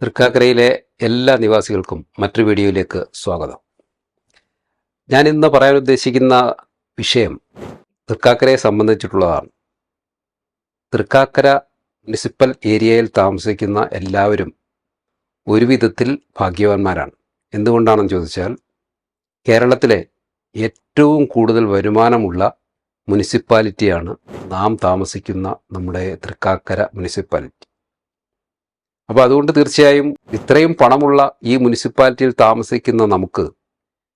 തൃക്കാക്കരയിലെ എല്ലാ നിവാസികൾക്കും മറ്റൊരു വീഡിയോയിലേക്ക് സ്വാഗതം. ഞാൻ ഇന്ന് പറയാൻ ഉദ്ദേശിക്കുന്ന വിഷയം തൃക്കാക്കരയെ സംബന്ധിച്ചിട്ടുള്ളതാണ്. തൃക്കാക്കര മുനിസിപ്പൽ ഏരിയയിൽ താമസിക്കുന്ന എല്ലാവരും ഒരു വിധത്തിൽ ഭാഗ്യവാന്മാരാണ്. എന്തുകൊണ്ടാണെന്ന് ചോദിച്ചാൽ, കേരളത്തിലെ ഏറ്റവും കൂടുതൽ വരുമാനമുള്ള മുനിസിപ്പാലിറ്റിയാണ് നാം താമസിക്കുന്ന നമ്മുടെ തൃക്കാക്കര മുനിസിപ്പാലിറ്റി. അപ്പോൾ അതുകൊണ്ട് തീർച്ചയായും ഇത്രയും പണമുള്ള ഈ മുനിസിപ്പാലിറ്റിയിൽ താമസിക്കുന്ന നമുക്ക്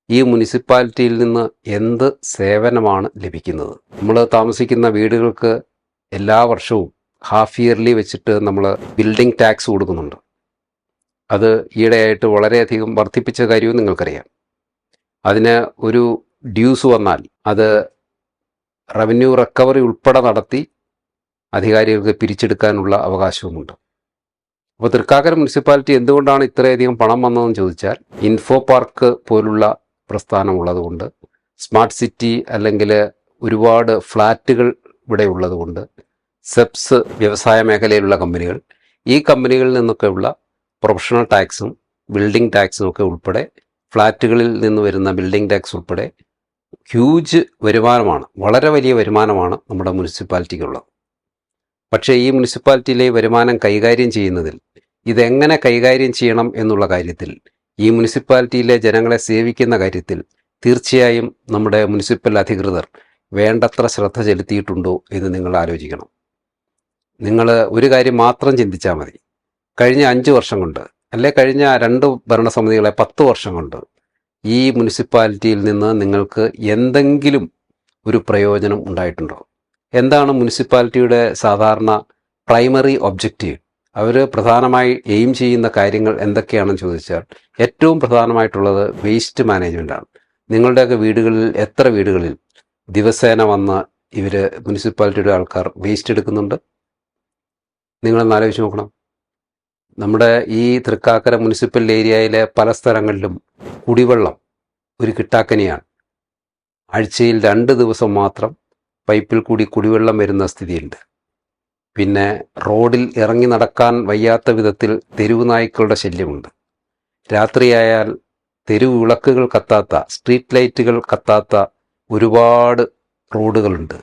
ഈ മുനിസിപ്പാലിറ്റിയിൽ നിന്ന് എന്ത് സേവനമാണ് ലഭിക്കുന്നത്? നമ്മൾ താമസിക്കുന്ന വീടുകൾക്ക് എല്ലാ വർഷവും ഹാഫ് ഇയർലി വെച്ചിട്ട് നമ്മൾ ബിൽഡിംഗ് ടാക്സ് കൊടുക്കുന്നുണ്ട്. അത് ഈയിടെയായിട്ട് വളരെയധികം വർദ്ധിപ്പിച്ച കാര്യവും നിങ്ങൾക്കറിയാം. അതിന് ഒരു ഡ്യൂസ് വന്നാൽ അത് റവന്യൂ റിക്കവറി ഉൾപ്പെടെ നടത്തി അധികാരികൾക്ക് പിരിച്ചെടുക്കാനുള്ള അവകാശവുമുണ്ട്. അപ്പോൾ തൃക്കാക്കര മുനിസിപ്പാലിറ്റി എന്തുകൊണ്ടാണ് ഇത്രയധികം പണം വന്നതെന്ന് ചോദിച്ചാൽ, ഇൻഫോ പാർക്ക് പോലുള്ള പ്രസ്ഥാനമുള്ളതുകൊണ്ട്, സ്മാർട്ട് സിറ്റി അല്ലെങ്കിൽ ഒരുപാട് ഫ്ലാറ്റുകൾ ഇവിടെ ഉള്ളതുകൊണ്ട്, സെപ്സ് വ്യവസായ മേഖലയിലുള്ള കമ്പനികൾ, ഈ കമ്പനികളിൽ നിന്നൊക്കെയുള്ള പ്രൊഫഷണൽ ടാക്സും ബിൽഡിംഗ് ടാക്സും ഒക്കെ ഉൾപ്പെടെ, ഫ്ലാറ്റുകളിൽ നിന്ന് വരുന്ന ബിൽഡിംഗ് ടാക്സ് ഉൾപ്പെടെ ഹ്യൂജ് വരുമാനമാണ്, വളരെ വലിയ വരുമാനമാണ് നമ്മുടെ മുനിസിപ്പാലിറ്റിക്കുള്ളത്. പക്ഷേ ഈ മുനിസിപ്പാലിറ്റിയിലെ വരുമാനം കൈകാര്യം ചെയ്യുന്നതിൽ, ഇതെങ്ങനെ കൈകാര്യം ചെയ്യണം എന്നുള്ള കാര്യത്തിൽ, ഈ മുനിസിപ്പാലിറ്റിയിലെ ജനങ്ങളെ സേവിക്കുന്ന കാര്യത്തിൽ തീർച്ചയായും നമ്മുടെ മുനിസിപ്പൽ അധികൃതർ വേണ്ടത്ര ശ്രദ്ധ ചെലുത്തിയിട്ടുണ്ടോ എന്ന് നിങ്ങൾ ആലോചിക്കണം. നിങ്ങൾ ഒരു കാര്യം മാത്രം ചിന്തിച്ചാൽ മതി. കഴിഞ്ഞ 5 വർഷം കൊണ്ട്, അല്ലെ കഴിഞ്ഞ 2 ഭരണസമിതികളെ 10 വർഷം കൊണ്ട് ഈ മുനിസിപ്പാലിറ്റിയിൽ നിന്ന് നിങ്ങൾക്ക് എന്തെങ്കിലും ഒരു പ്രയോജനം ഉണ്ടായിട്ടുണ്ടോ? എന്താണ് മുനിസിപ്പാലിറ്റിയുടെ സാധാരണ പ്രൈമറി ഒബ്ജക്റ്റീവ്? അവർ പ്രധാനമായി എയിം ചെയ്യുന്ന കാര്യങ്ങൾ എന്തൊക്കെയാണെന്ന് ചോദിച്ചാൽ, ഏറ്റവും പ്രധാനമായിട്ടുള്ളത് വേസ്റ്റ് മാനേജ്മെൻറ്റാണ്. നിങ്ങളുടെയൊക്കെ വീടുകളിൽ, എത്ര വീടുകളിൽ ദിവസേന വന്ന് ഇവർ മുനിസിപ്പാലിറ്റിയുടെ ആൾക്കാർ വേസ്റ്റ് എടുക്കുന്നുണ്ട്? നിങ്ങളൊന്ന് ആലോചിച്ച് നോക്കണം. നമ്മുടെ ഈ തൃക്കാക്കര മുനിസിപ്പൽ ഏരിയയിലെ പല സ്ഥലങ്ങളിലും കുടിവെള്ളം ഒരു കിട്ടാക്കനിയാണ്. ആഴ്ചയിൽ 2 ദിവസം മാത്രം പൈപ്പിൽ കൂടി കുടിവെള്ളം വരുന്ന സ്ഥിതിയുണ്ട്. പിന്നെ റോഡിൽ ഇറങ്ങി നടക്കാൻ വയ്യാത്ത വിധത്തിൽ തെരുവ് നായ്ക്കളുടെ ശല്യമുണ്ട്. രാത്രിയായാൽ തെരുവ് വിളക്കുകൾ കത്താത്ത, സ്ട്രീറ്റ് ലൈറ്റുകൾ കത്താത്ത ഒരുപാട് റോഡുകളുണ്ട്.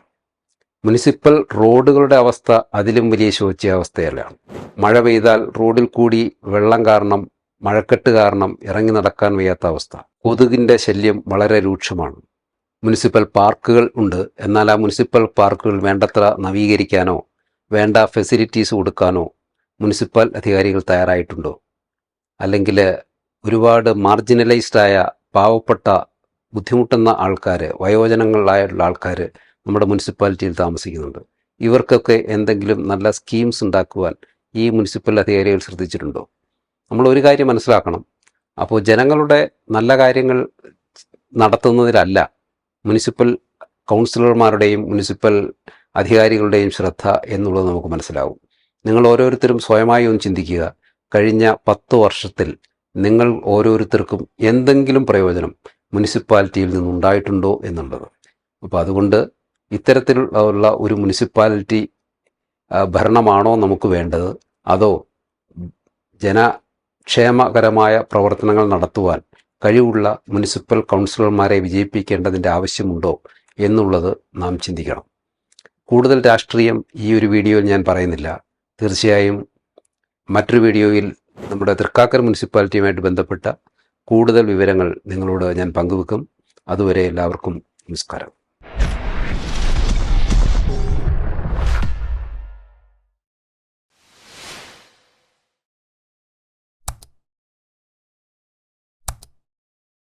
മുനിസിപ്പൽ റോഡുകളുടെ അവസ്ഥ അതിലും വലിയ ശോച്യാവസ്ഥയിലാണ്. മഴ പെയ്താൽ റോഡിൽ കൂടി വെള്ളം കാരണം, മഴക്കെട്ട് കാരണം ഇറങ്ങി നടക്കാൻ വയ്യാത്ത അവസ്ഥ. കൊതുകിൻ്റെ ശല്യം വളരെ രൂക്ഷമാണ്. മുനിസിപ്പൽ പാർക്കുകൾ ഉണ്ട്, എന്നാൽ ആ മുനിസിപ്പൽ പാർക്കുകൾ വേണ്ടത്ര നവീകരിക്കാനോ വേണ്ട ഫെസിലിറ്റീസ് കൊടുക്കാനോ മുനിസിപ്പൽ അധികാരികൾ തയ്യാറായിട്ടുണ്ടോ? അല്ലെങ്കിൽ ഒരുപാട് മാർജിനലൈസ്ഡായ പാവപ്പെട്ട ബുദ്ധിമുട്ടുന്ന ആൾക്കാർ, വയോജനങ്ങളായുള്ള ആൾക്കാർ നമ്മുടെ മുനിസിപ്പാലിറ്റിയിൽ താമസിക്കുന്നുണ്ട്. ഇവർക്കൊക്കെ എന്തെങ്കിലും നല്ല സ്കീംസ് ഉണ്ടാക്കുവാൻ ഈ മുനിസിപ്പൽ അധികാരികൾ ശ്രദ്ധിച്ചിട്ടുണ്ടോ? നമ്മൾ ഒരു കാര്യം മനസ്സിലാക്കണം. അപ്പോൾ ജനങ്ങളുടെ നല്ല കാര്യങ്ങൾ നടത്തുന്നതിലല്ല മുനിസിപ്പൽ കൗൺസിലർമാരുടെയും മുനിസിപ്പൽ അധികാരികളുടെയും ശ്രദ്ധ എന്നുള്ളത് നമുക്ക് മനസ്സിലാവും. നിങ്ങൾ ഓരോരുത്തരും സ്വയമായി ഒന്ന് ചിന്തിക്കുക. കഴിഞ്ഞ 10 വർഷത്തിൽ നിങ്ങൾ ഓരോരുത്തർക്കും എന്തെങ്കിലും പ്രയോജനം മുനിസിപ്പാലിറ്റിയിൽ നിന്നുണ്ടായിട്ടുണ്ടോ എന്നുള്ളത്. അപ്പോൾ അതുകൊണ്ട് ഇത്തരത്തിലുള്ള ഒരു മുനിസിപ്പാലിറ്റി ഭരണമാണോ നമുക്ക് വേണ്ടത്, അതോ ജനക്ഷേമകരമായ പ്രവർത്തനങ്ങൾ നടത്തുവാൻ കഴിവുള്ള മുനിസിപ്പൽ കൗൺസിലർമാരെ വിജയിപ്പിക്കേണ്ടതിൻ്റെ ആവശ്യമുണ്ടോ എന്നുള്ളത് നാം ചിന്തിക്കണം. കൂടുതൽ രാഷ്ട്രീയം ഈ ഒരു വീഡിയോയിൽ ഞാൻ പറയുന്നില്ല. തീർച്ചയായും മറ്റൊരു വീഡിയോയിൽ നമ്മുടെ തൃക്കാക്കര മുനിസിപ്പാലിറ്റിയുമായിട്ട് ബന്ധപ്പെട്ട കൂടുതൽ വിവരങ്ങൾ നിങ്ങളോട് ഞാൻ പങ്കുവെക്കും. അതുവരെ എല്ലാവർക്കും നമസ്കാരം.